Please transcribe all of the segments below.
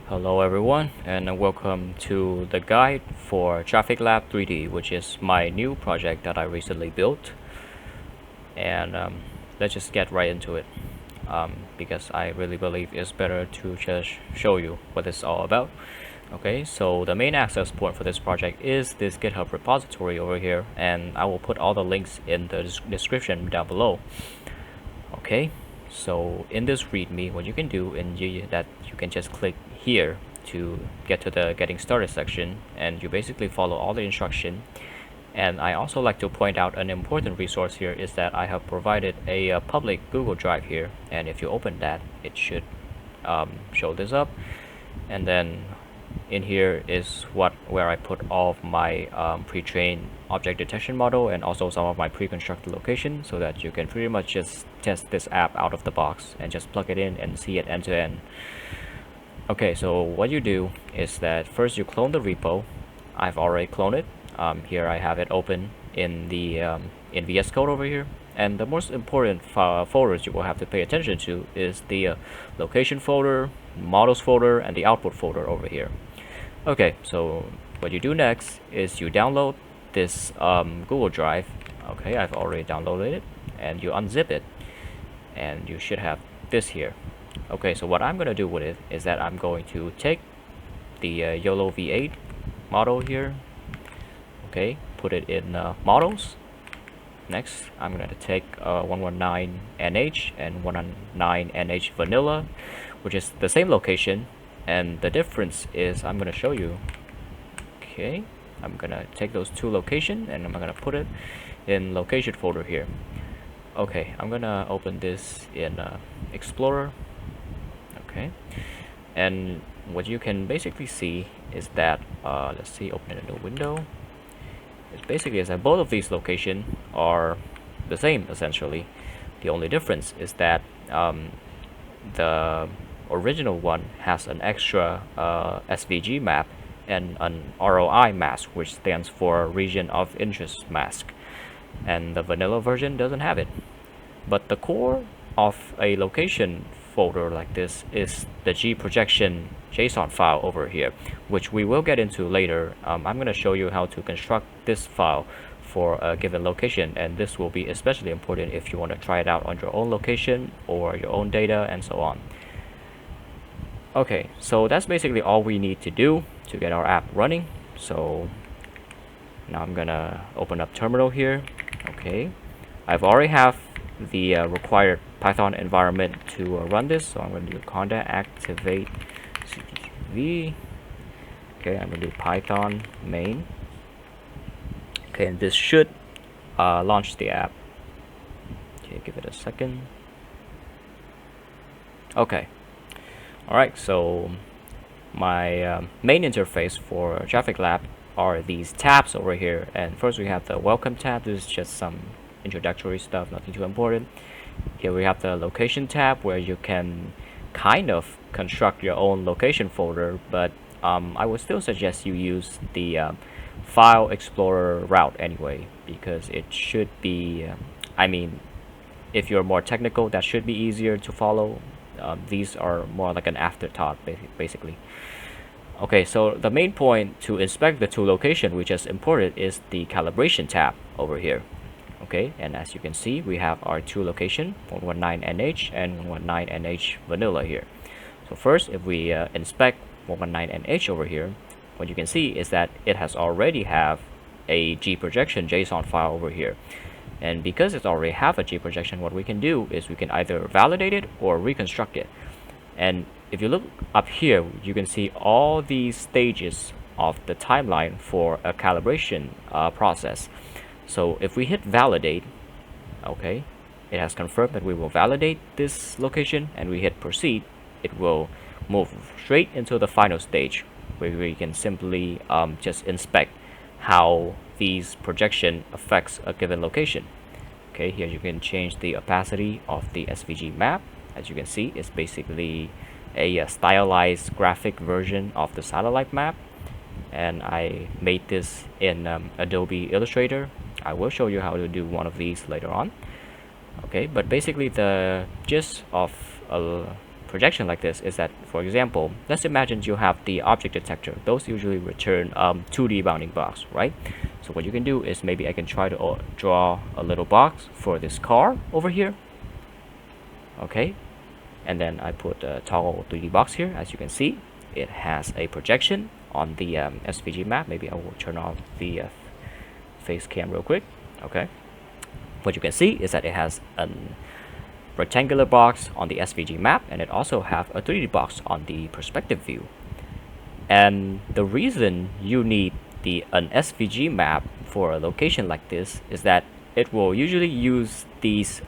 Hello everyone, and welcome to the guide for TrafficLab 3D, which is my new project that I recently built. And let's just get right into it, because I really believe it's better to just show you what it's all about. Okay, so the main access point for this project is this GitHub repository over here, and I will put all the links in the description down below. Okay, so in this readme, what you can do that you can just click here to get to the getting started section, and you basically follow all the instruction. And I also like to point out an important resource here is that I have provided a public Google Drive here, and if you open that, it should show this up. And then in here is where I put all of my pre-trained object detection model and also some of my pre-constructed location, so that you can pretty much just test this app out of the box and just plug it in and see it end to end. Okay, so what you do is that first you clone the repo. I've already cloned it. Here I have it open in the in VS Code over here. And the most important folders you will have to pay attention to is the location folder, models folder, and the output folder over here. Okay, so what you do next is you download this Google Drive. Okay, I've already downloaded it, and you unzip it, and you should have this here. Okay, so what I'm going to do with it is that I'm going to take the YOLO V8 model here. Okay, put it in models. Next, I'm going to take 119NH and 119NH vanilla, which is the same location, and the difference is I'm going to show you. Okay, I'm going to take those two locations and I'm going to put it in location folder here. Okay, I'm going to open this in Explorer. Okay, and what you can basically see is that let's see, open it in a window. It basically is that both of these locations are the same essentially. The only difference is that the original one has an extra SVG map and an ROI mask, which stands for region of interest mask, and the vanilla version doesn't have it. But the core of a location folder like this is the G projection JSON file over here, which we will get into later. I'm going to show you how to construct this file for a given location, and this will be especially important if you want to try it out on your own location or your own data and so on. Okay, so that's basically all we need to do to get our app running. So now I'm gonna open up terminal here. Okay, I've already have the required Python environment to run this, so I'm going to do conda activate ctv. Okay, I'm going to do python main. Okay, and this should launch the app. Okay, give it a second. Okay, alright, so my main interface for TrafficLab are these tabs over here, and first we have the welcome tab. This is just some introductory stuff, nothing too important. Here we have the location tab, where you can kind of construct your own location folder, but I would still suggest you use the file explorer route anyway, because it should be I mean, if you're more technical, that should be easier to follow. These are more like an afterthought basically. Okay, so the main point to inspect the two locations we just imported is the calibration tab over here. Okay, and as you can see, we have our two locations, 119NH and 119NH vanilla here. So first, if we inspect 119NH over here, what you can see is that it has already have a G projection JSON file over here. And because it's already have a G projection, what we can do is we can either validate it or reconstruct it. And if you look up here, you can see all these stages of the timeline for a calibration process. So if we hit validate, okay, it has confirmed that we will validate this location, and we hit proceed, it will move straight into the final stage, where we can simply just inspect how these projection affects a given location. Okay, here you can change the opacity of the SVG map. As you can see, it's basically a stylized graphic version of the satellite map, and I made this in Adobe Illustrator. I will show you how to do one of these later on. Okay, but basically the gist of a projection like this is that, for example, let's imagine you have the object detector. Those usually return 2D bounding box, right? So what you can do is maybe I can try to draw a little box for this car over here. Okay, and then I put a toggle 3D box here. As you can see, it has a projection on the SVG map. Maybe I will turn off the face cam real quick. Okay, what you can see is that it has a rectangular box on the SVG map, and it also have a 3D box on the perspective view. And the reason you need an SVG map for a location like this is that it will usually use these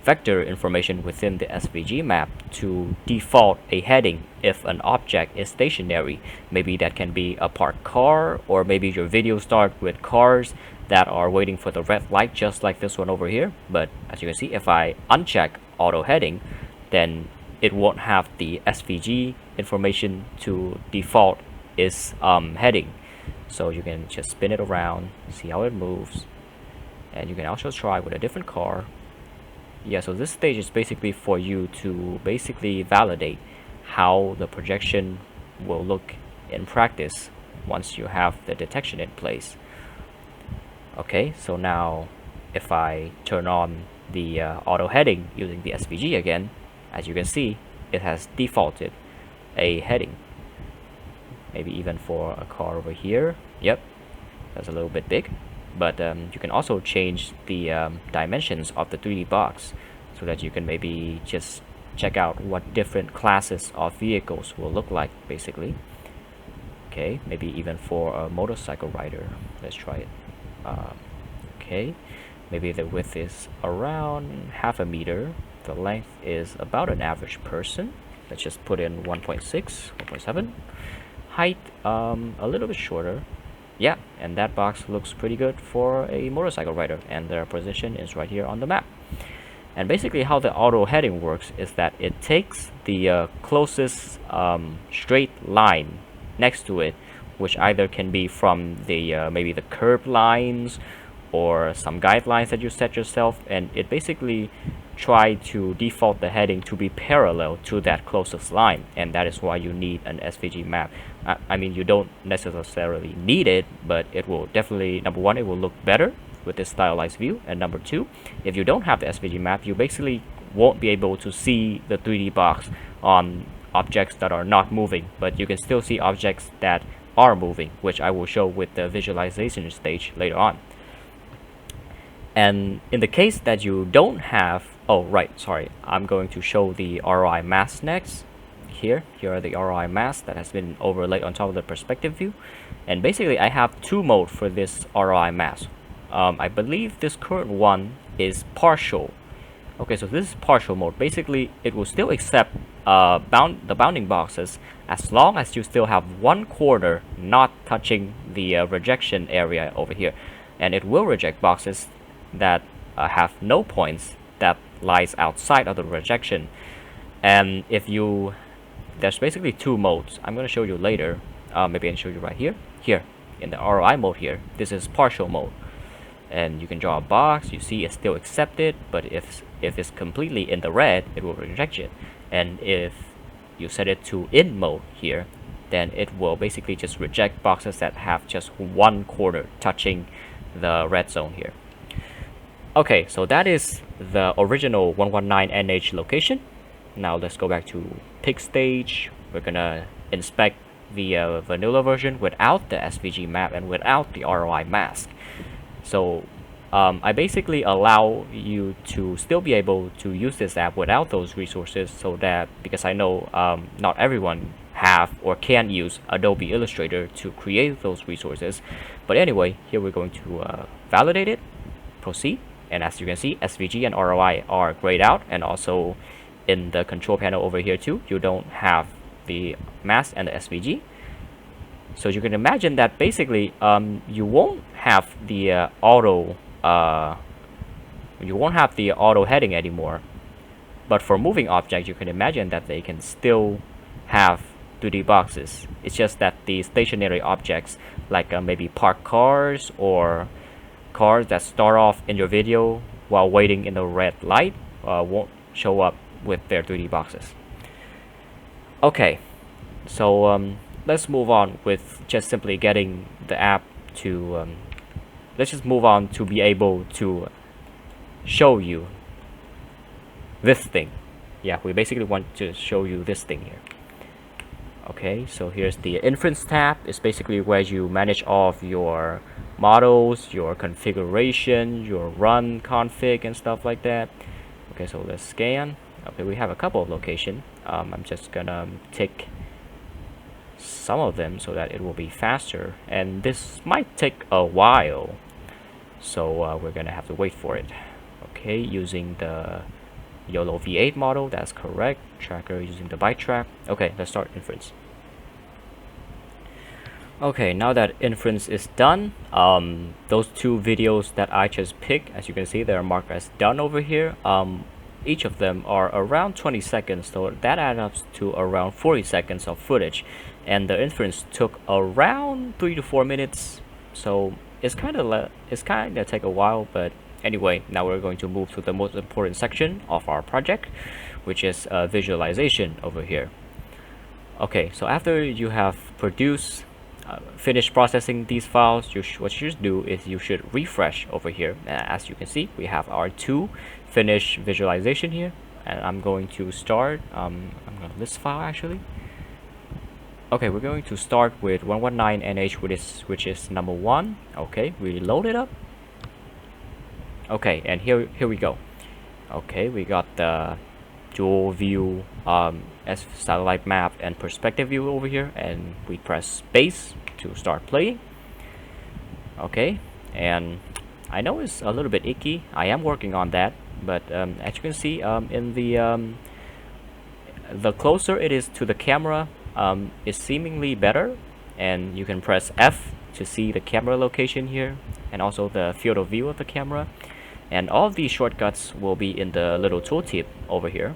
vector information within the SVG map to default a heading if an object is stationary. Maybe that can be a parked car, or maybe your video starts with cars that are waiting for the red light, just like this one over here. But as you can see, if I uncheck auto heading, then it won't have the SVG information to default its heading. So you can just spin it around, see how it moves, and you can also try with a different car. Yeah, so this stage is basically for you to basically validate how the projection will look in practice once you have the detection in place. Okay, so now if I turn on the auto heading using the SVG again, as you can see, it has defaulted a heading. Maybe even for a car over here. Yep, that's a little bit big. But you can also change the dimensions of the 3D box so that you can maybe just check out what different classes of vehicles will look like, basically. Okay, maybe even for a motorcycle rider. Let's try it. Okay, maybe the width is around 0.5 meter. The length is about an average person. Let's just put in 1.6, 1.7. Height, a little bit shorter. Yeah, and that box looks pretty good for a motorcycle rider, and their position is right here on the map. And basically how the auto heading works is that it takes the closest straight line next to it, which either can be from the maybe the curb lines or some guidelines that you set yourself, and it basically try to default the heading to be parallel to that closest line. And that is why you need an SVG map. I mean, you don't necessarily need it, but it will definitely, number one, it will look better with this stylized view, and number two, if you don't have the SVG map, you basically won't be able to see the 3D box on objects that are not moving, but you can still see objects that are moving, which I will show with the visualization stage later on. And in the case that you don't have, oh right, sorry, I'm going to show the ROI mask next. Here are the ROI masks that has been overlaid on top of the perspective view. And basically I have two modes for this ROI mask. I believe this current one is partial. Okay, so this is partial mode. Basically it will still accept the bounding boxes as long as you still have one corner not touching the rejection area over here, and it will reject boxes that have no points that lies outside of the rejection. And if you, there's basically two modes. I'm going to show you later. Maybe I can show you right here. Here in the ROI mode here, this is partial mode, and you can draw a box. You see it's still accepted, but if it's completely in the red, it will reject it. And if you set it to in mode here, then it will basically just reject boxes that have just one corner touching the red zone here. Okay, so that is the original 119NH location. Now let's go back to pick stage. We're gonna inspect the vanilla version without the SVG map and without the ROI mask. So I basically allow you to still be able to use this app without those resources, so that, because I know not everyone have or can use Adobe Illustrator to create those resources. But anyway, here we're going to validate it, proceed. And as you can see, SVG and ROI are grayed out, and also in the control panel over here too, you don't have the mask and the SVG. So you can imagine that basically you won't have the auto heading anymore. But for moving objects, you can imagine that they can still have 2D boxes. It's just that the stationary objects, like maybe parked cars or cars that start off in your video while waiting in the red light, won't show up with their 3D boxes. Okay, so let's move on with just simply getting the app to let's just move on to be able to show you this thing. Yeah, we basically want to show you this thing here. Okay, so here's the inference tab. It's basically where you manage all of your models, your configuration, your run config and stuff like that. Okay, so let's scan. Okay, we have a couple of locations. I'm just gonna take some of them so that it will be faster, and this might take a while, so we're gonna have to wait for it. Okay, using the YOLO V8 model, that's correct. Tracker using the byte trap. Okay, let's start inference. Okay, now that inference is done, those two videos that I just picked, as you can see, they're marked as done over here. Each of them are around 20 seconds, so that adds up to around 40 seconds of footage, and the inference took around 3 to 4 minutes. So it's kind of take a while, but anyway, now we're going to move to the most important section of our project, which is visualization over here. Okay, so after you have produced finished processing these files, what you should do is you should refresh over here. As you can see, we have our two finished visualization here, and I'm going to start. I'm going to list file actually. Okay, we're going to start with 119nh, which is number 1. Okay, we load it up. Okay, and here we go. Okay, we got the dual view as satellite map and perspective view over here, and we press space to start playing. Okay, and I know it's a little bit icky. I am working on that, but as you can see, in the closer it is to the camera, it's seemingly better, and you can press F to see the camera location here, and also the field of view of the camera. And all of these shortcuts will be in the little tooltip over here.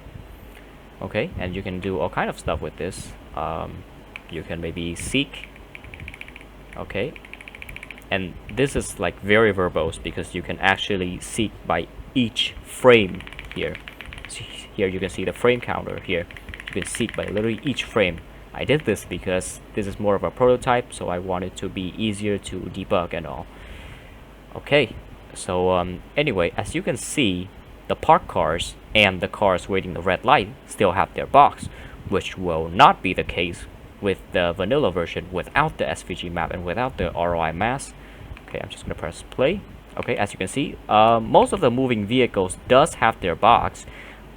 Okay, and you can do all kind of stuff with this. You can maybe seek. Okay, and this is like very verbose because you can actually seek by each frame here. So here you can see the frame counter here. You can seek by literally each frame. I did this because this is more of a prototype, so I want it to be easier to debug and all. Okay, so anyway, as you can see, the parked cars and the cars waiting the red light still have their box, which will not be the case with the vanilla version without the SVG map and without the ROI mask. Okay, I'm just gonna press play. Okay, as you can see, most of the moving vehicles does have their box,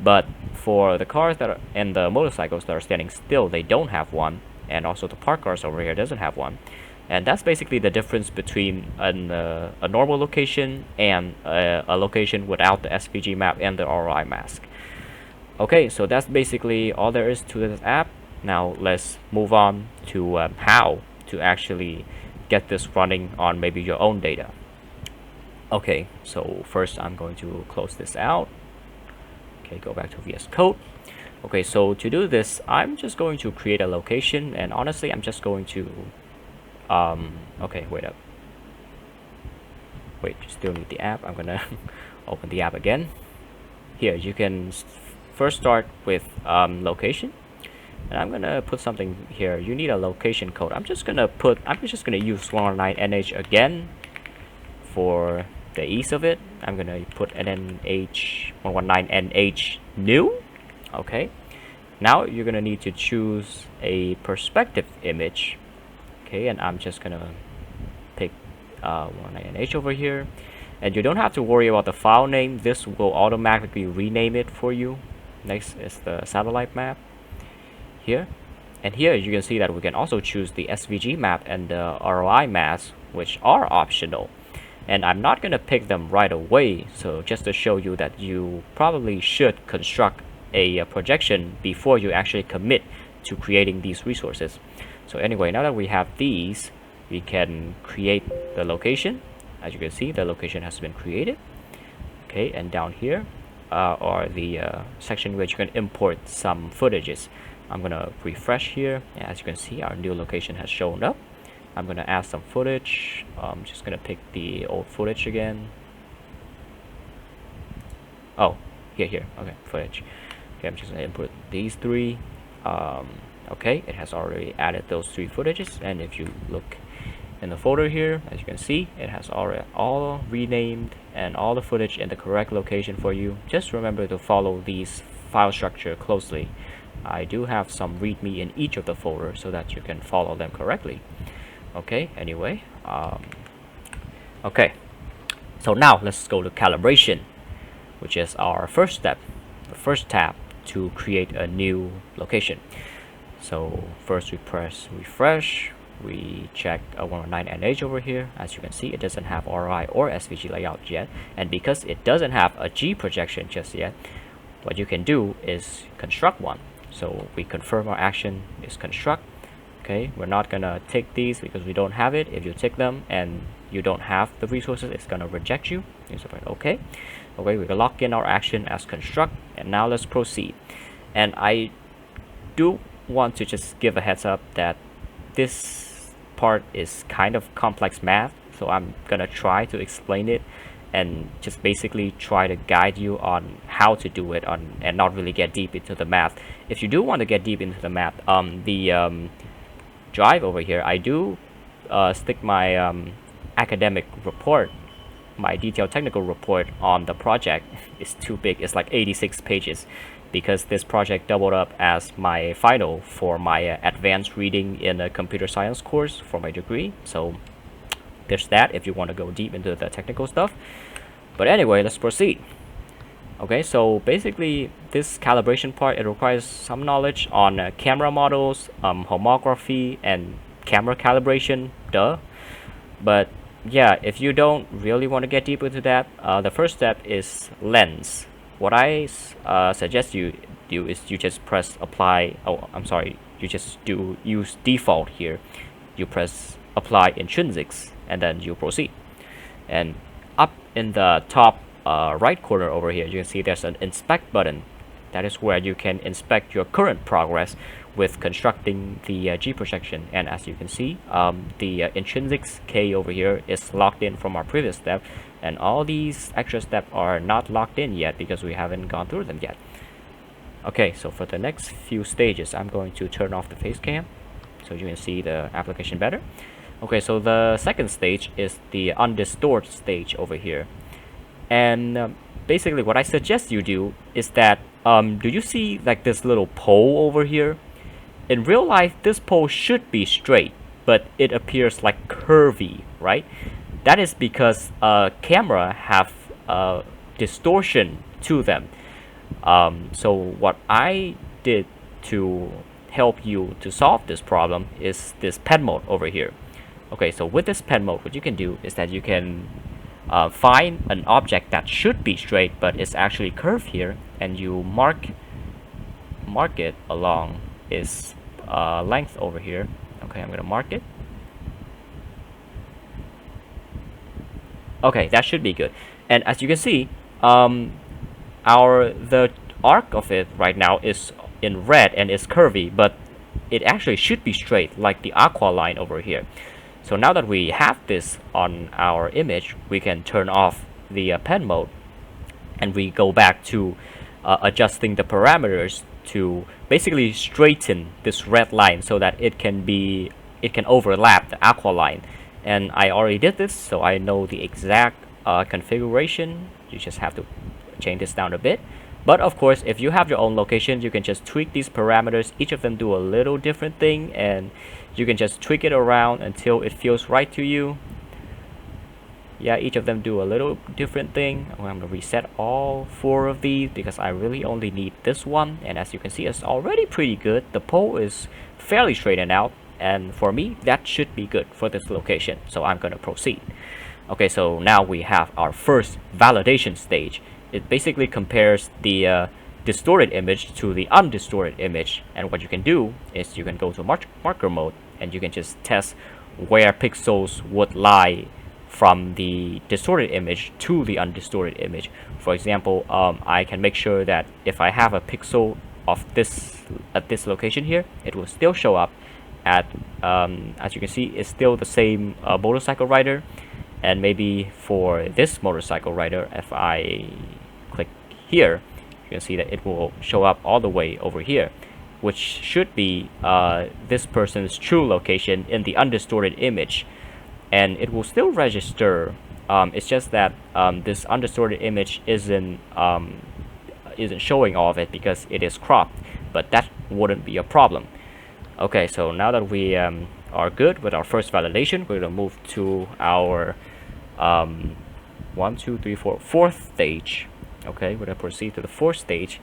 but for the cars that are and the motorcycles that are standing still, they don't have one, and also the parked cars over here doesn't have one. And that's basically the difference between a normal location and a location without the SVG map and the ROI mask. Okay, so that's basically all there is to this app. Now let's move on to how to actually get this running on maybe your own data. Okay, so first I'm going to close this out. Okay, go back to VS Code. Okay, so to do this, I'm just going to create a location, and honestly, I'm just going to okay, wait, you still need the app. I'm gonna open the app again. Here, you can first start with location, and I'm gonna put something here. You need a location code. I'm just gonna use 119nh again for the ease of it. I'm gonna put NNH 119nh new. Okay, now you're gonna need to choose a perspective image. Okay, and I'm just gonna pick 119nh over here, and you don't have to worry about the file name. This will automatically rename it for you. Next is the satellite map here, and here you can see that we can also choose the SVG map and the ROI mask, which are optional, and I'm not gonna pick them right away, so just to show you that you probably should construct a projection before you actually commit to creating these resources. So anyway, now that we have these, we can create the location. As you can see, the location has been created. Okay, and down here are the section where you can import some footages. I'm gonna refresh here, and as you can see, our new location has shown up. I'm gonna add some footage. I'm just gonna pick the old footage again. Oh, here, okay, footage. Okay, I'm just gonna input these three. Okay, it has already added those 3 footages, and if you look in the folder here, as you can see, it has already all renamed and all the footage in the correct location for you. Just remember to follow these file structure closely. I do have some readme in each of the folders so that you can follow them correctly. Okay, anyway, okay, so now let's go to calibration, which is our first step, the first tab to create a new location. So first we press refresh, we check 119NH over here. As you can see, it doesn't have RI or SVG layout yet, and because it doesn't have a G projection just yet, what you can do is construct one. So we confirm our action is construct. Okay, we're not gonna take these because we don't have it. If you take them and you don't have the resources, it's gonna reject you. Okay, we can lock in our action as construct, and now let's proceed. And I do want to just give a heads up that this part is kind of complex math, so I'm gonna try to explain it and just basically try to guide you on how to do it and not really get deep into the math. If you do want to get deep into the math, the drive over here, I do stick my academic report, my detailed technical report on the project. It's too big, it's like 86 pages, because this project doubled up as my final for my advanced reading in a computer science course for my degree. So there's that if you want to go deep into the technical stuff. But anyway, let's proceed. Okay, so basically this calibration part, it requires some knowledge on camera models, homography, and camera calibration, duh. But yeah, if you don't really want to get deep into that, the first step is lens. What I suggest you do is you just press apply. Oh, I'm sorry, you just use default here. You press apply intrinsics, and then you proceed. And up in the top right corner over here, you can see there's an inspect button. That is where you can inspect your current progress with constructing the G projection. And as you can see, the intrinsics K over here is locked in from our previous step, and all these extra steps are not locked in yet because we haven't gone through them yet. Okay, so for the next few stages, I'm going to turn off the face cam so you can see the application better. Okay, so the second stage is the undistort stage over here. And basically what I suggest you do is that, do you see like this little pole over here? In real life, this pole should be straight, but it appears like curvy, right? That is because camera have distortion to them. So what I did to help you to solve this problem is this pen mode over here. Okay, so with this pen mode, what you can do is that you can find an object that should be straight but is actually curved here, and you mark it along its length over here. Okay, I'm gonna mark it. Okay, that should be good. And as you can see, the arc of it right now is in red and it's curvy, but it actually should be straight like the aqua line over here. So now that we have this on our image, we can turn off the pen mode, and we go back to adjusting the parameters to basically straighten this red line so that it can overlap the aqua line. And I already did this, so I know the exact configuration. You just have to change this down a bit. But of course, if you have your own location, you can just tweak these parameters. Each of them do a little different thing, and you can just tweak it around until it feels right to you. Yeah, each of them do a little different thing. I'm going to reset all 4 of these because I really only need this one. And as you can see, it's already pretty good. The pole is fairly straightened out, and for me, that should be good for this location. So I'm going to proceed. Okay, so now we have our first validation stage. It basically compares the distorted image to the undistorted image, and what you can do is you can go to marker mode, and you can just test where pixels would lie from the distorted image to the undistorted image. For example, I can make sure that if I have a pixel of this at this location here, it will still show up at as you can see, it's still the same motorcycle rider. And maybe for this motorcycle rider, if I click here, you can see that it will show up all the way over here. which should be this person's true location in the undistorted image, and it will still register. It's just that this undistorted image isn't showing all of it because it is cropped, but that wouldn't be a problem. Okay, so now that we are good with our first validation, we're gonna move to our 4th stage. Okay, we're gonna proceed to the 4th stage.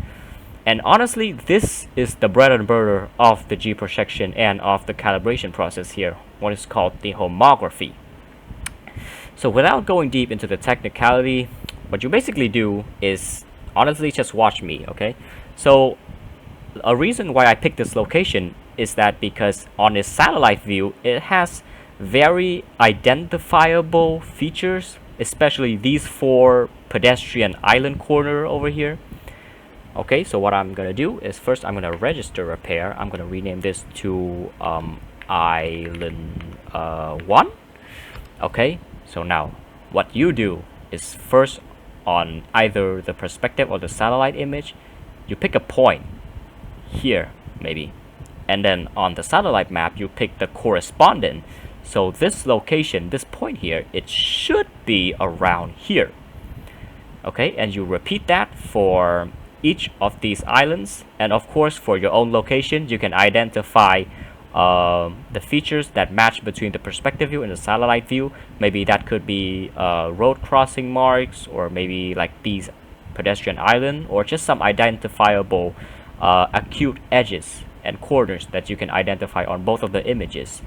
And honestly, this is the bread and butter of the G projection and of the calibration process here, what is called the homography. So without going deep into the technicality, what you basically do is honestly just watch me, okay? So a reason why I picked this location is that because on its satellite view, it has very identifiable features, especially these 4 pedestrian island corner over here. Okay, so what I'm gonna do is first I'm gonna register a pair. I'm gonna rename this to island 1. Okay, so now what you do is first on either the perspective or the satellite image, you pick a point here maybe, and then on the satellite map you pick the correspondent. So this location, this point here, it should be around here. Okay, and you repeat that for each of these islands, and of course for your own location you can identify the features that match between the perspective view and the satellite view. Maybe that could be road crossing marks, or maybe like these pedestrian island, or just some identifiable acute edges and corners that you can identify on both of the images.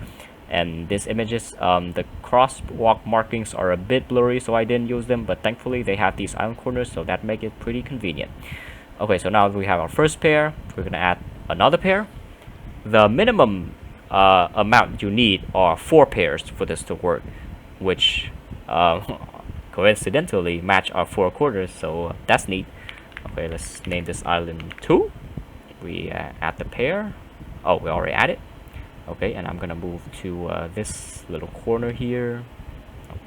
And these images, the crosswalk markings are a bit blurry, so I didn't use them, but thankfully they have these island corners, so that makes it pretty convenient. Okay, so now we have our first pair, we're gonna add another pair. The minimum amount you need are 4 pairs for this to work, which coincidentally match our 4 corners, so that's neat. Okay, let's name this island 2. We add the pair. Oh, we already added. Okay, and I'm gonna move to this little corner here.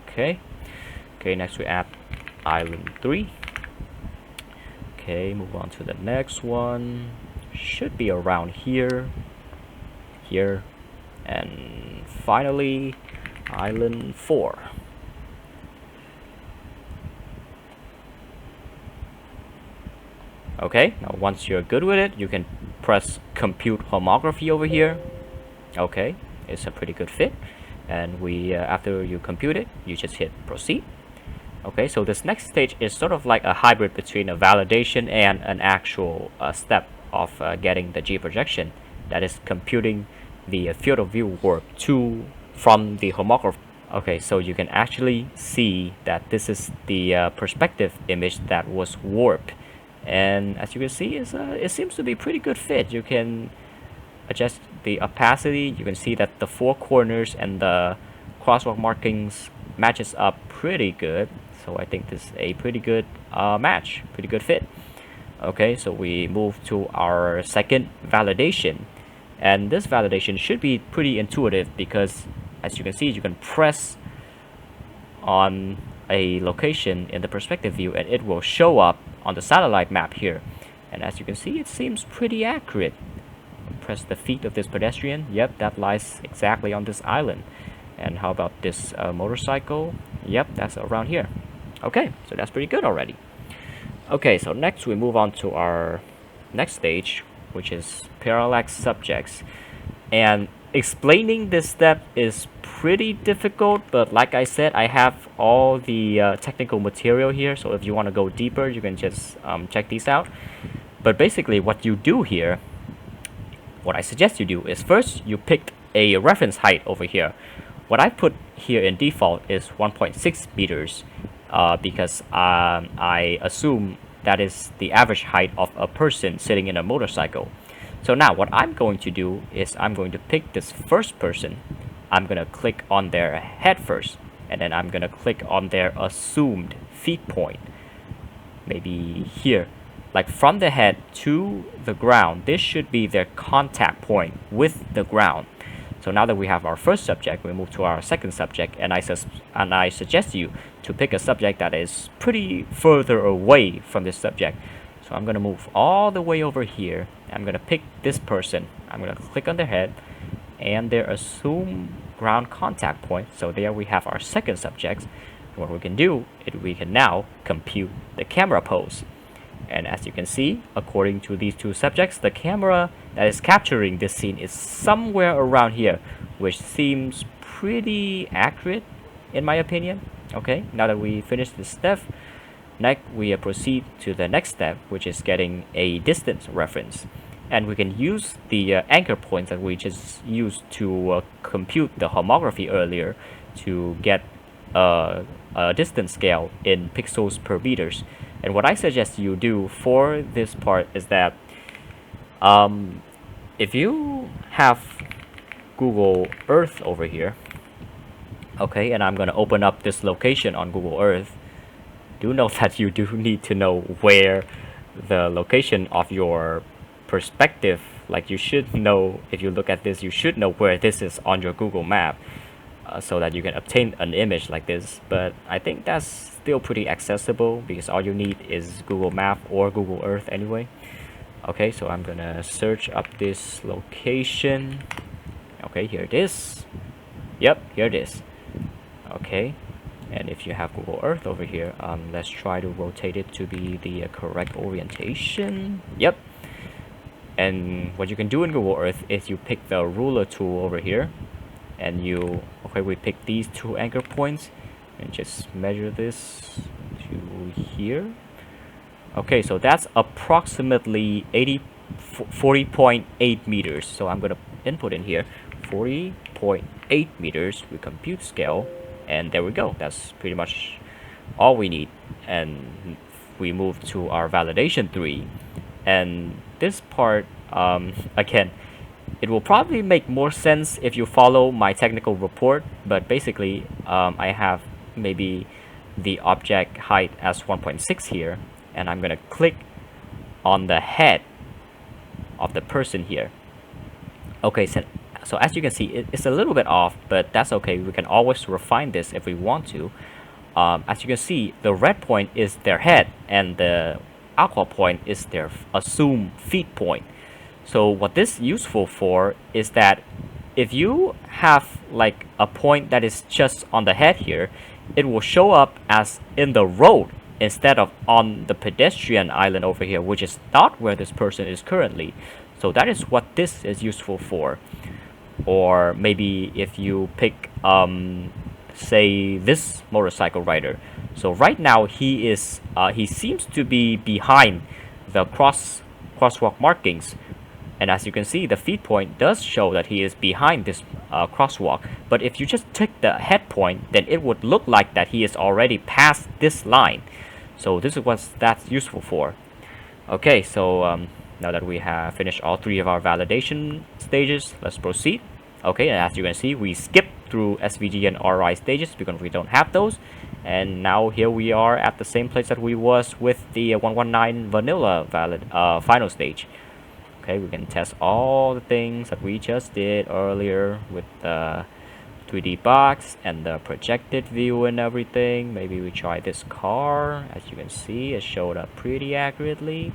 Okay, next we add island 3. Okay, move on to the next one. Should be around here, and finally island 4. Okay, now once you're good with it, you can press compute homography over here. Okay, it's a pretty good fit, and we after you compute it, you just hit proceed. Okay, so this next stage is sort of like a hybrid between a validation and an actual step of getting the G projection, that is computing the field of view warp from the homography. Okay, so you can actually see that this is the perspective image that was warped, and as you can see, it seems to be pretty good fit. You can adjust the opacity. You can see that the 4 corners and the crosswalk markings matches up pretty good. So I think this is a pretty good match, pretty good fit. Okay, so we move to our second validation, and this validation should be pretty intuitive because as you can see, you can press on a location in the perspective view and it will show up on the satellite map here, and as you can see, it seems pretty accurate. Press the feet of this pedestrian. Yep, that lies exactly on this island. And how about this motorcycle? Yep, that's around here. Okay, so that's pretty good already. Okay, so next we move on to our next stage, which is parallax subjects. And explaining this step is pretty difficult, but like I said, I have all the technical material here, so if you want to go deeper, you can just check these out. But basically what you do here, what I suggest you do is first you pick a reference height over here. What I put here in default is 1.6 meters because I assume that is the average height of a person sitting in a motorcycle. So now what I'm going to do is I'm going to pick this first person. I'm going to click on their head first, and then I'm going to click on their assumed feet point. Maybe here. Like from the head to the ground, this should be their contact point with the ground. So now that we have our first subject, we move to our second subject, and I suggest you to pick a subject that is pretty further away from this subject. So I'm going to move all the way over here, I'm gonna pick this person. I'm gonna click on their head and their assume ground contact point. So there we have our second subject. What we can do is we can now compute the camera pose. And as you can see, according to these two subjects, the camera that is capturing this scene is somewhere around here, which seems pretty accurate in my opinion. Okay, now that we finished this step, next we proceed to the next step, which is getting a distance reference. And we can use the anchor points that we just used to compute the homography earlier to get a distance scale in pixels per meters. And what I suggest you do for this part is that if you have Google Earth over here, okay, and I'm gonna open up this location on Google Earth, do note that you do need to know where the location of your perspective, like you should know, if you look at this, you should know where this is on your Google map, so that you can obtain an image like this. But I think that's still pretty accessible because all you need is Google Map or Google Earth anyway. Okay, so I'm gonna search up this location. Okay, here it is. Yep, here it is. Okay, and if you have Google Earth over here, let's try to rotate it to be the correct orientation. Yep. And what you can do in Google Earth is you pick the ruler tool over here, and we pick these two anchor points and just measure this to here. Okay, so that's approximately 40.8 meters. So I'm gonna input in here 40.8 meters with compute scale, and there we go. That's pretty much all we need. And we move to our validation 3, and this part again, it will probably make more sense if you follow my technical report, but basically I have maybe the object height as 1.6 here, and I'm gonna click on the head of the person here. Okay, so as you can see, it's a little bit off, but that's okay. We can always refine this if we want to. As you can see, the red point is their head, and the aqua point is their assumed feet point. So what this is useful for is that if you have like a point that is just on the head here, it will show up as in the road instead of on the pedestrian island over here, which is not where this person is currently. So that is what this is useful for. Or maybe if you pick say this motorcycle rider, so right now he seems to be behind the crosswalk markings, and as you can see, the feed point does show that he is behind this crosswalk. But if you just take the head point, then it would look like that he is already past this line. So this is what that's useful for. Okay, so now that we have finished all three of our validation stages, let's proceed. Okay, and as you can see, we skipped through SVG and RI stages because we don't have those. And now here we are at the same place that we was with the 119 vanilla final stage. Okay, we can test all the things that we just did earlier with the 3D box and the projected view and everything. Maybe we try this car. As you can see, it showed up pretty accurately.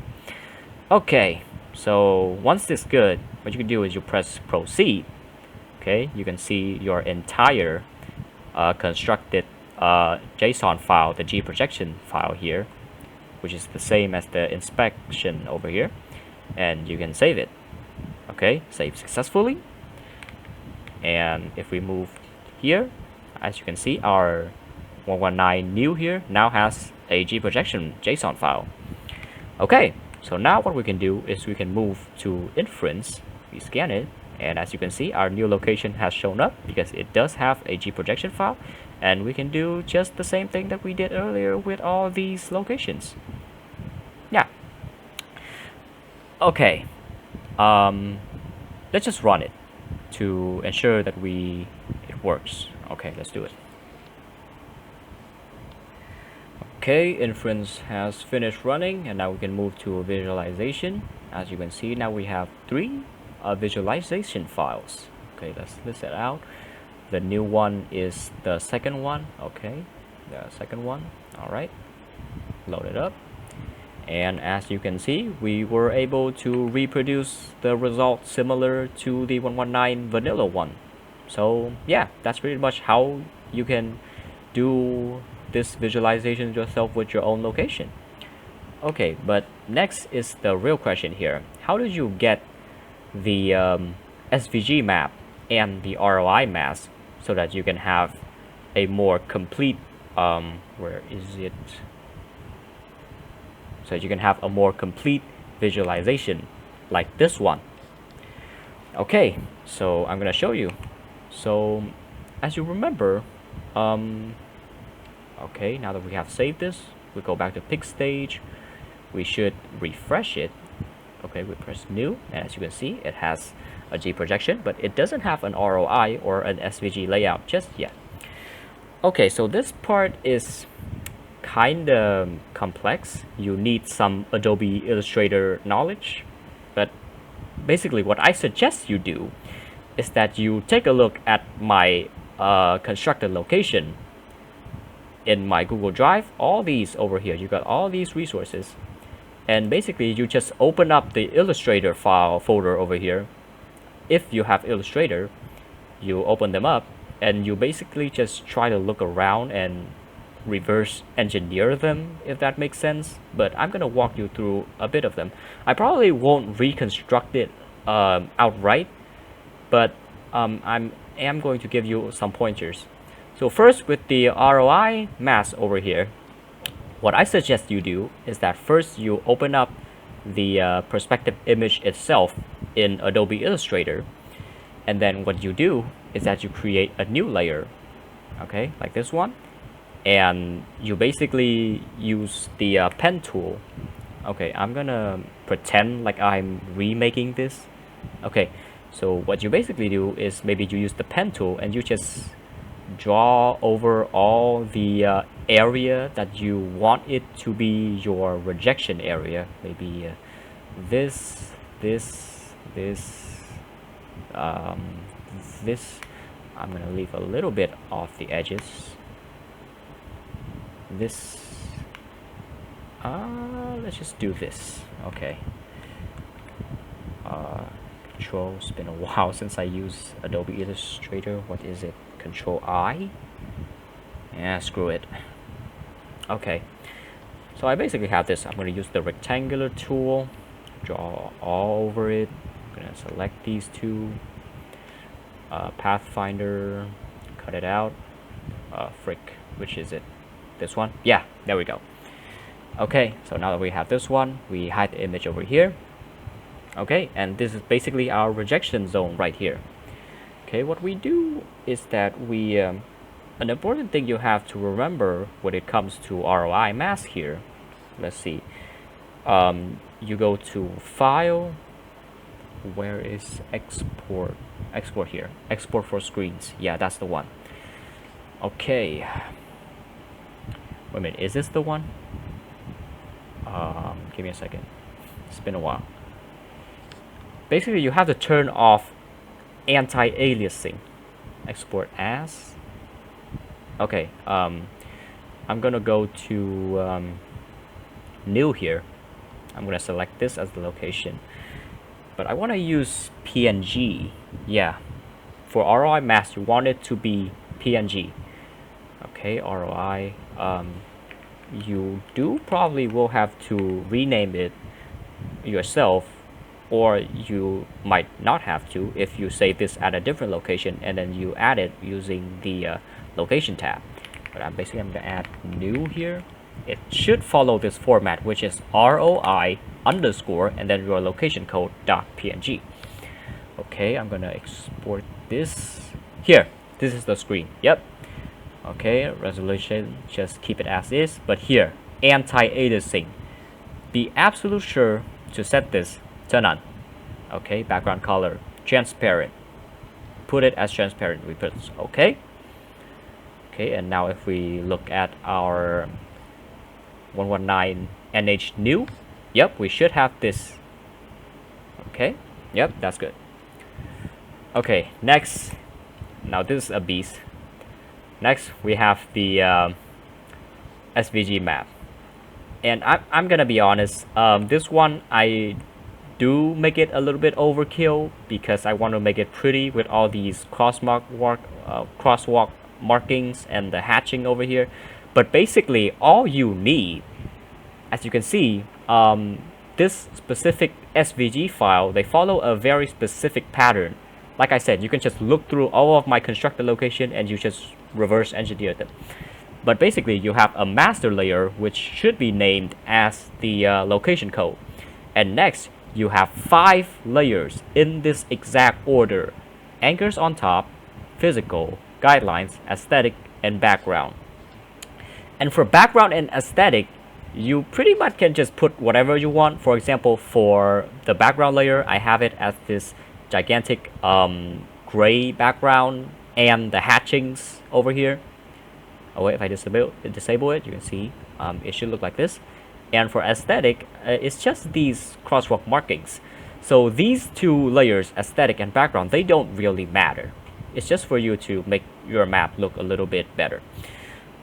Okay, so once this is good, what you can do is you press proceed. Okay, you can see your entire constructed JSON file, the G projection file here, which is the same as the inspection over here, and you can save it. Okay, save successfully. And if we move here, as you can see, our 119 new here now has a G projection JSON file. Okay, so now what we can do is we can move to inference. We scan it, and as you can see, our new location has shown up because it does have a G projection file, and we can do just the same thing that we did earlier with all these locations. Yeah. Okay, let's just run it to ensure that it works. Okay, let's do it. Okay, inference has finished running, and now we can move to visualization. As you can see, now we have 3 visualization files. Okay, let's list it out. The new one is the second one. Okay, the second one. All right, load it up. And as you can see, we were able to reproduce the result similar to the 119 vanilla one. So yeah, that's pretty much how you can do this visualization yourself with your own location. Okay, but next is the real question here. How did you get the SVG map and the ROI mask so that you can have a more complete, where is it? So that you can have a more complete visualization like this one. Okay, so I'm gonna show you. So as you remember, okay, now that we have saved this, we go back to pick stage. We should refresh it. Okay, we press new, and as you can see, it has a G projection, but it doesn't have an ROI or an SVG layout just yet. Okay, so this part is kind of complex. You need some Adobe Illustrator knowledge, but basically what I suggest you do is that you take a look at my constructed location in my Google Drive. All these over here, you got all these resources, and basically you just open up the Illustrator file folder over here. If you have Illustrator, you open them up and you basically just try to look around and reverse engineer them, if that makes sense. But I'm gonna walk you through a bit of them. I probably won't reconstruct it outright, but I am going to give you some pointers. So first, with the ROI mask over here, what I suggest you do is that first you open up the perspective image itself in Adobe Illustrator, and then what you do is that you create a new layer, okay, like this one, and you basically use the pen tool. Okay, I'm gonna pretend like I'm remaking this. Okay, so what you basically do is maybe you use the pen tool and you just draw over all the area that you want it to be your rejection area. Maybe this, this, this, this. I'm gonna leave a little bit off the edges. This, let's just do this. Okay. Control, it's been a while since I used Adobe Illustrator. What is it? Control I? Yeah, screw it. Okay, so I basically have this. I'm going to use the rectangular tool, draw all over it. I'm going to select these two. Pathfinder, cut it out. Frick, which is it? This one? Yeah, there we go. Okay, so now that we have this one, we hide the image over here. Okay, and this is basically our rejection zone right here. Okay, what we do is that we, an important thing you have to remember when it comes to ROI mask here, let's see, you go to File, where is Export? Export here, Export for Screens. Yeah, that's the one. Okay, wait a minute, is this the one? Give me a second, it's been a while. Basically, you have to turn off anti-aliasing. Export as. Okay, I'm gonna go to new here. I'm gonna select this as the location, but I want to use PNG. Yeah, for ROI mask, you want it to be PNG. Okay, ROI. You do probably will have to rename it yourself, or you might not have to if you save this at a different location and then you add it using the location tab. But I'm gonna add new here. It should follow this format, which is ROI underscore and then your location code dot PNG. Okay, I'm gonna export this here. This is the screen. Yep. Okay, resolution, just keep it as is. But here, anti-aliasing. Be absolute sure to set this turn on. Okay, background color transparent. Put it as transparent. We put okay. Okay, and now if we look at our 119 NH new, yep, we should have this. Okay, yep, that's good. Okay, next, now this is a beast. Next, we have the SVG map. And I'm gonna be honest, this one I do make it a little bit overkill because I want to make it pretty with all these crosswalk markings and the hatching over here. But basically, all you need, as you can see, this specific SVG file, they follow a very specific pattern. Like I said, you can just look through all of my constructed location and you just reverse engineer them. But basically, you have a master layer which should be named as the location code. And next, you have 5 layers in this exact order: anchors on top, physical, guidelines, aesthetic, and background. And for background and aesthetic, you pretty much can just put whatever you want. For example, for the background layer, I have it as this gigantic gray background and the hatchings over here. Oh wait, if I disable it, you can see it should look like this. And for aesthetic, it's just these crosswalk markings. So these 2 layers, aesthetic and background, they don't really matter. It's just for you to make your map look a little bit better.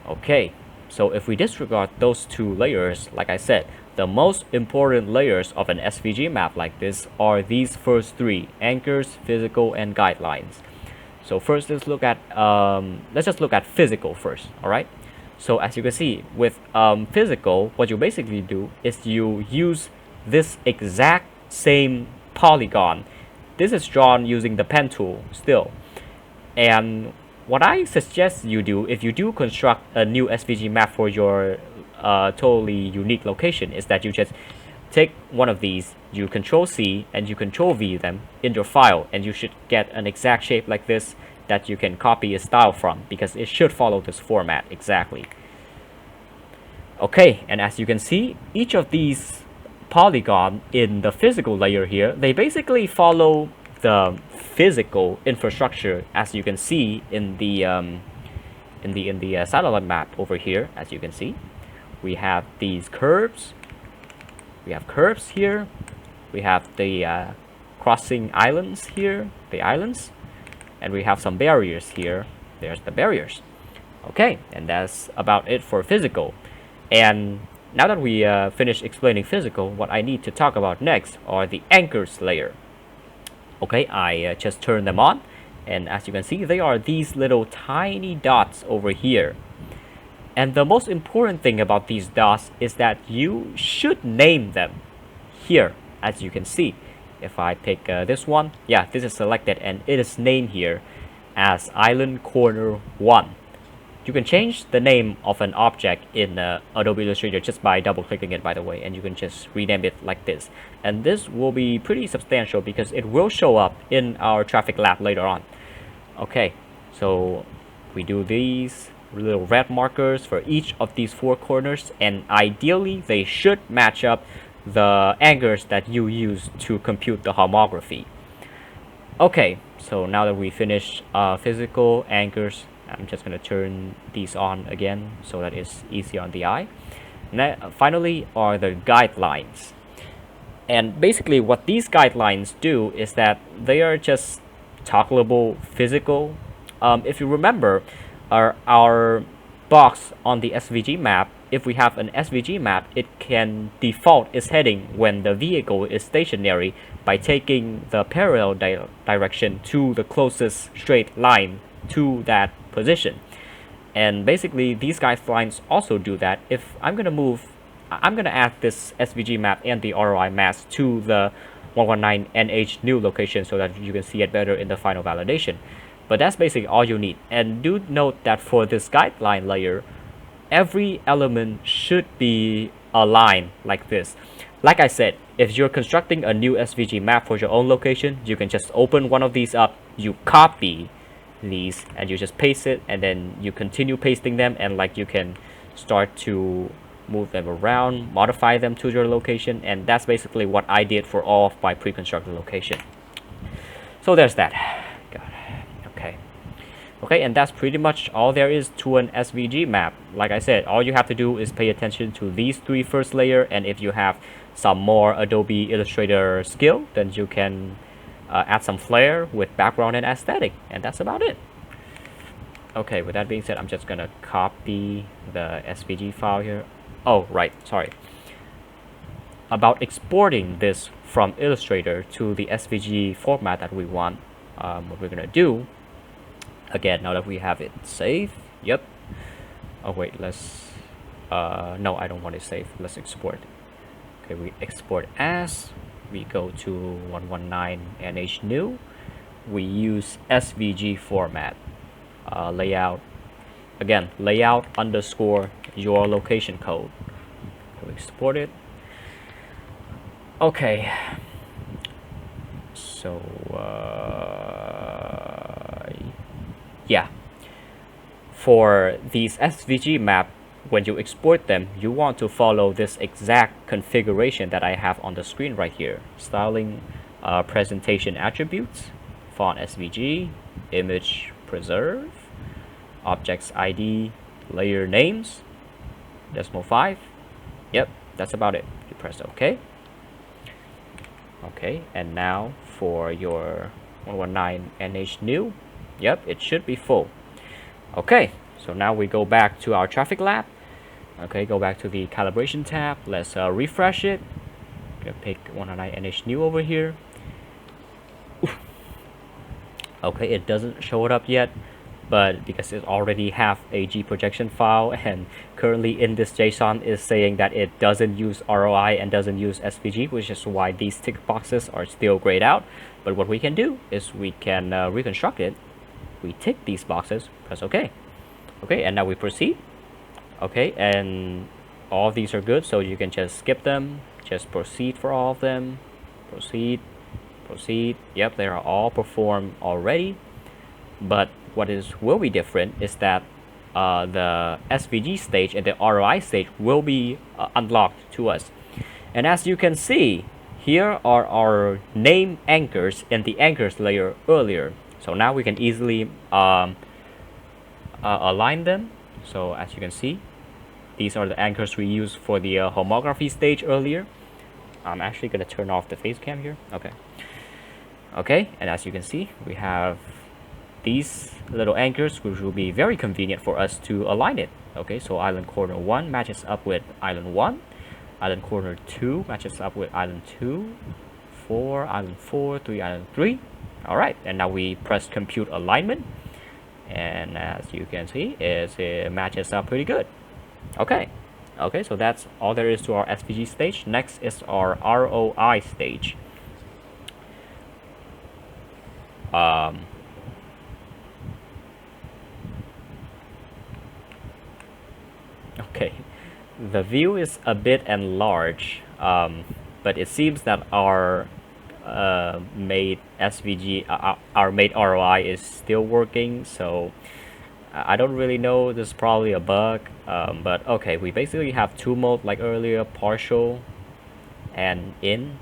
Okay, so if we disregard those 2 layers, like I said, the most important layers of an SVG map like this are these first 3: anchors, physical, and guidelines. So first, let's just look at physical first. All right. So as you can see with physical, what you basically do is you use this exact same polygon. This is drawn using the pen tool still. And what I suggest you do if you do construct a new SVG map for your totally unique location is that you just take one of these, you Control-C and you Control-V them in your file, and you should get an exact shape like this that you can copy a style from, because it should follow this format exactly. Okay, and as you can see, each of these polygon in the physical layer here, they basically follow the physical infrastructure, as you can see in the satellite map over here. As you can see, we have these curves. We have curves here. We have the crossing islands here, the islands. And we have some barriers here. There's the barriers. Okay, and that's about it for physical. And now that we finished explaining physical, what I need to talk about next are the anchors layer. Okay, I just turned them on. And as you can see, they are these little tiny dots over here. And the most important thing about these dots is that you should name them here, as you can see. If I pick this one, yeah, this is selected and it is named here as Island Corner 1. You can change the name of an object in Adobe Illustrator just by double-clicking it, by the way, and you can just rename it like this. And this will be pretty substantial because it will show up in our TrafficLab later on. Okay, so we do these little red markers for each of these 4 corners, and ideally they should match up the anchors that you use to compute the homography. Okay, so now that we finished physical anchors, I'm just going to turn these on again so that it's easier on the eye. Finally are the guidelines. And basically what these guidelines do is that they are just toggleable physical. If you remember, our box on the SVG map, if we have an SVG map, it can default its heading when the vehicle is stationary by taking the parallel direction to the closest straight line to that position. And basically these guidelines also do that. If I'm gonna add this SVG map and the ROI mask to the 119 NH new location so that you can see it better in the final validation. But that's basically all you need. And do note that for this guideline layer, every element should be aligned like this. Like I said, if you're constructing a new SVG map for your own location, you can just open one of these up, you copy these, and you just paste it, and then you continue pasting them, and like you can start to move them around, modify them to your location. And that's basically what I did for all of my pre-constructed location. So there's that. Okay, and that's pretty much all there is to an SVG map. Like I said, all you have to do is pay attention to these 3 first layer, and if you have some more Adobe Illustrator skill, then you can add some flair with background and aesthetic, and that's about it. Okay, with that being said, I'm just gonna copy the SVG file here. Oh, right, sorry. About exporting this from Illustrator to the SVG format that we want. What we're gonna do, again, now that we have it saved, yep. Oh wait, let's, no, I don't want it saved. Let's export. Okay, we export as, we go to 119 NH new, we use SVG format, layout, again, layout underscore your location code. We export it. Okay, so yeah, for these SVG map, when you export them, you want to follow this exact configuration that I have on the screen right here. Styling, presentation attributes, font SVG, image preserve, objects ID, layer names, decimal 5. Yep, that's about it. You press OK. Okay, and now for your 119 NH new, yep, it should be full. Okay, so now we go back to our TrafficLab. Okay, go back to the calibration tab. Let's refresh it. Gonna pick 109 NH new over here. Oof. Okay, it doesn't show it up yet, but because it already have a G projection file, and currently in this JSON is saying that it doesn't use ROI and doesn't use SVG, which is why these tick boxes are still grayed out. But what we can do is we can reconstruct it. We tick these boxes, press OK. Okay, and now we proceed. Okay, and all of these are good, so you can just skip them. Just proceed for all of them. Proceed, proceed. Yep, they are all performed already. But what will be different is that the SVG stage and the ROI stage will be unlocked to us. And as you can see, here are our name anchors in the anchors layer earlier. So now we can easily align them. So as you can see, these are the anchors we used for the homography stage earlier. I'm actually going to turn off the face cam here. Okay. Okay, and as you can see, we have these little anchors, which will be very convenient for us to align it. Okay, so island corner 1 matches up with island 1. Island corner 2 matches up with island 2. 4, island 4, 3, island 3. Alright, and now we press compute alignment. And as you can see, it matches up pretty good. Okay, okay, so that's all there is to our SVG stage. Next is our ROI stage. Okay, the view is a bit enlarged, but it seems that our made SVG, our made ROI is still working, so I don't really know. This is probably a bug, but okay, we basically have two modes like earlier, partial and in.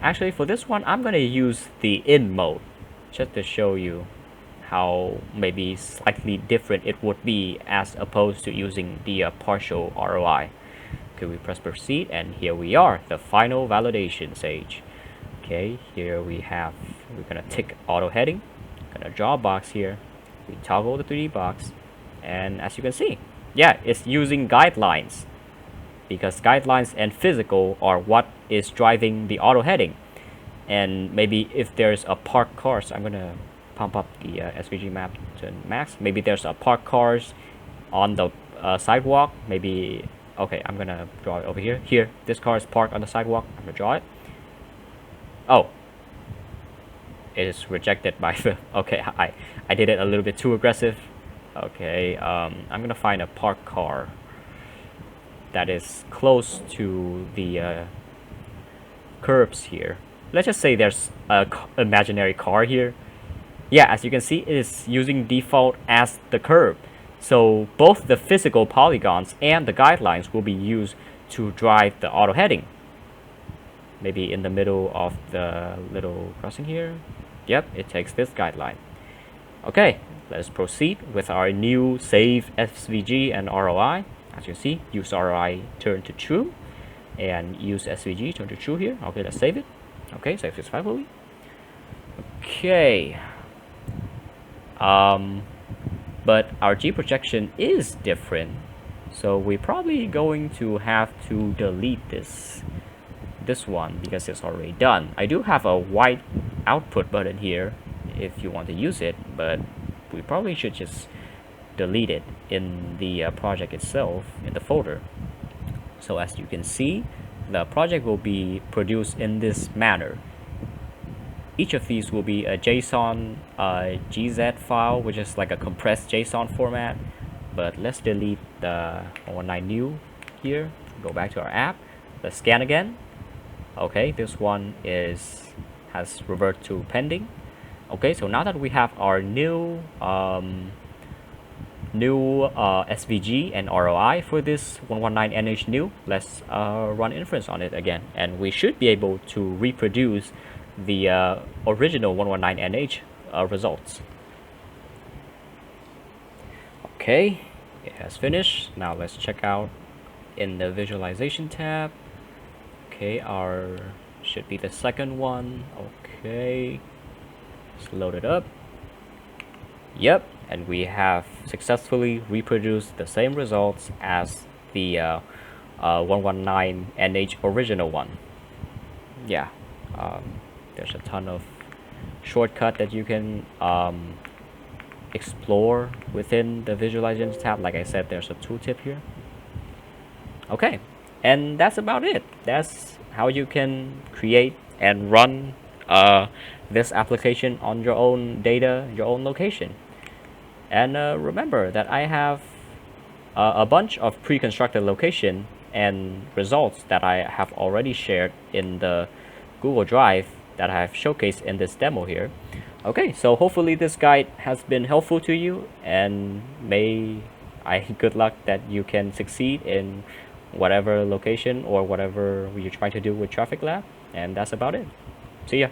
Actually, for this one, I'm gonna use the in mode just to show you how maybe slightly different it would be as opposed to using the partial ROI. Okay, we press proceed, and here we are, the final validation stage. Okay, here we have, we're gonna tick auto heading, gonna draw a box here, we toggle the 3D box, and as you can see, yeah, it's using guidelines, because guidelines and physical are what is driving the auto heading. And maybe if there's a parked cars, I'm gonna pump up the SVG map to max. Maybe there's a parked cars on the sidewalk, maybe, okay, I'm gonna draw it over here. Here, this car is parked on the sidewalk, I'm gonna draw it. Oh, it is rejected by the, okay, I did it a little bit too aggressive. Okay, I'm gonna find a parked car that is close to the curbs here. Let's just say there's a imaginary car here. Yeah, as you can see, it is using default as the curb. So both the physical polygons and the guidelines will be used to drive the auto heading. Maybe in the middle of the little crossing here. Yep, it takes this guideline. Okay, let's proceed with our new save SVG and ROI. As you see, use ROI turn to true, and use SVG turn to true here. Okay, let's save it. Okay, save this faithfully. Okay. But our G projection is different. So we're probably going to have to delete this one because it's already done. I do have a white output button here if you want to use it, but we probably should just delete it in the project itself in the folder. So as you can see, the project will be produced in this manner. Each of these will be a JSON GZ file, which is like a compressed JSON format. But let's delete the 119 new here. Go back to our app. Let's scan again. Okay, this one has reverted to pending. Okay, so now that we have our new SVG and ROI for this 119NH new, let's run inference on it again, and we should be able to reproduce the original 119NH results. Okay, it has finished. Now let's check out in the visualization tab. Okay, our should be the second one. Okay, let's load it up. Yep, and we have successfully reproduced the same results as the 119NH original one. Yeah, there's a ton of shortcut that you can explore within the visualization tab. Like I said, there's a tooltip here. Okay, and that's about it. That's how you can create and run this application on your own data, your own location. And remember that I have a bunch of pre-constructed location and results that I have already shared in the Google Drive that I have showcased in this demo here. Okay, so hopefully this guide has been helpful to you, and good luck that you can succeed in whatever location or whatever you're trying to do with TrafficLab. And that's about it. See ya.